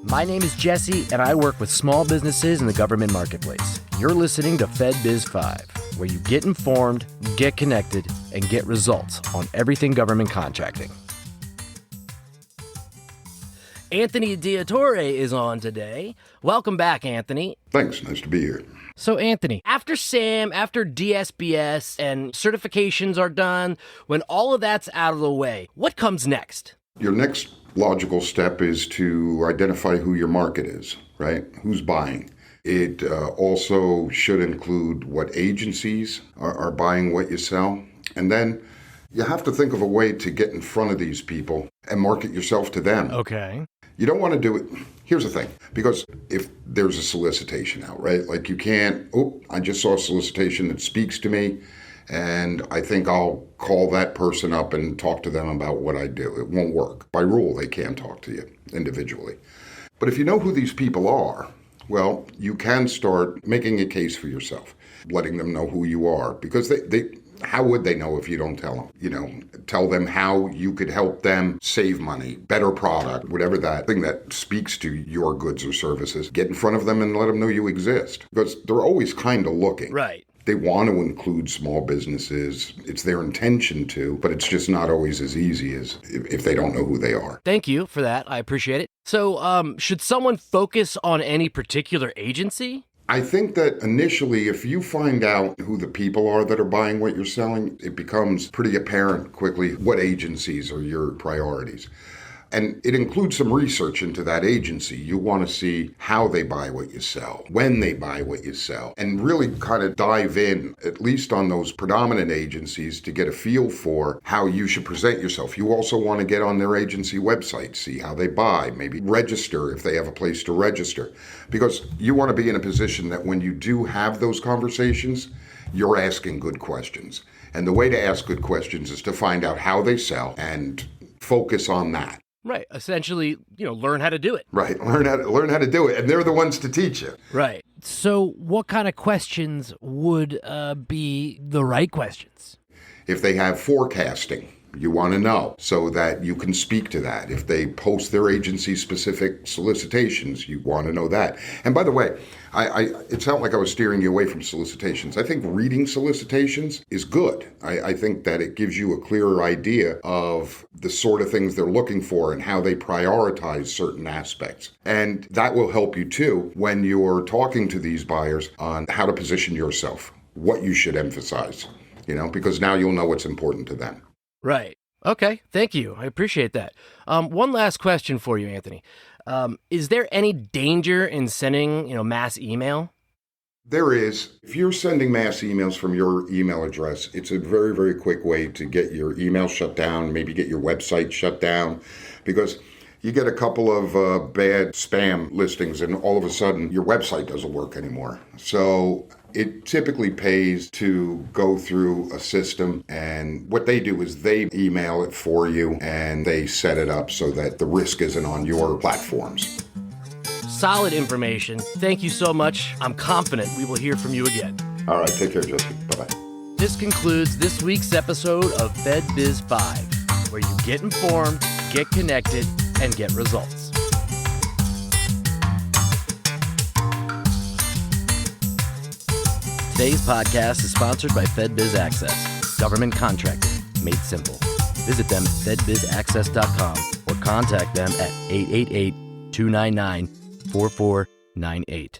My name is Jesse, and I work with small businesses in the government marketplace. You're listening to FedBiz 5, where you get informed, get connected, and get results on everything government contracting. Anthony Diattore is on today. Welcome back, Anthony. Thanks. Nice to be here. So, Anthony, after SAM, after DSBS, and certifications are done, when all of that's out of the way, what comes next? Your next logical step is to identify who your market is, right? Who's buying. It also should include what agencies are buying what you sell. And then you have to think of a way to get in front of these people and market yourself to them. Okay. You don't want to do it. Here's the thing, because if there's a solicitation out, right? Like you can't, I just saw a solicitation that speaks to me, and I think I'll call that person up and talk to them about what I do. It won't work. By rule, they can't talk to you individually. But if you know who these people are, well, you can start making a case for yourself, letting them know who you are, because they how would they know if you don't tell them? You know, tell them how you could help them save money, better product, whatever that thing that speaks to your goods or services. Get in front of them and let them know you exist, because they're always kind of looking. Right. They want to include small businesses. It's their intention to, but it's just not always as easy as if they don't know who they are. Thank you for that. I appreciate it. So, should someone focus on any particular agency? I think that initially, if you find out who the people are that are buying what you're selling, it becomes pretty apparent quickly what agencies are your priorities. And it includes some research into that agency. You want to see how they buy what you sell, when they buy what you sell, and really kind of dive in, at least on those predominant agencies, to get a feel for how you should present yourself. You also want to get on their agency website, see how they buy, maybe register if they have a place to register. Because you want to be in a position that when you do have those conversations, you're asking good questions. And the way to ask good questions is to find out how they sell and focus on that. Right. Essentially, learn how to do it. Right. Learn how to do it. And they're the ones to teach you. Right. So what kind of questions would be the right questions? If they have forecasting, you want to know so that you can speak to that. If they post their agency-specific solicitations, you want to know that. And by the way, it sounded like I was steering you away from solicitations. I think reading solicitations is good. I think that it gives you a clearer idea of the sort of things they're looking for and how they prioritize certain aspects. And that will help you, too, when you're talking to these buyers on how to position yourself, what you should emphasize, because now you'll know what's important to them. Right. Okay. Thank you. I appreciate that. One last question for you, Anthony. Is there any danger in sending, mass email? There is. If you're sending mass emails from your email address, it's a very, very quick way to get your email shut down, maybe get your website shut down, because you get a couple of bad spam listings and all of a sudden your website doesn't work anymore. So it typically pays to go through a system, and what they do is they email it for you and they set it up so that the risk isn't on your platforms. Solid information. Thank you so much. I'm confident we will hear from you again. All right, take care, Jesse. Bye-bye. This concludes this week's episode of FedBiz 5, where you get informed, get connected, and get results. Today's podcast is sponsored by FedBiz Access, government contracting made simple. Visit them at fedbizaccess.com or contact them at 888-299-4498.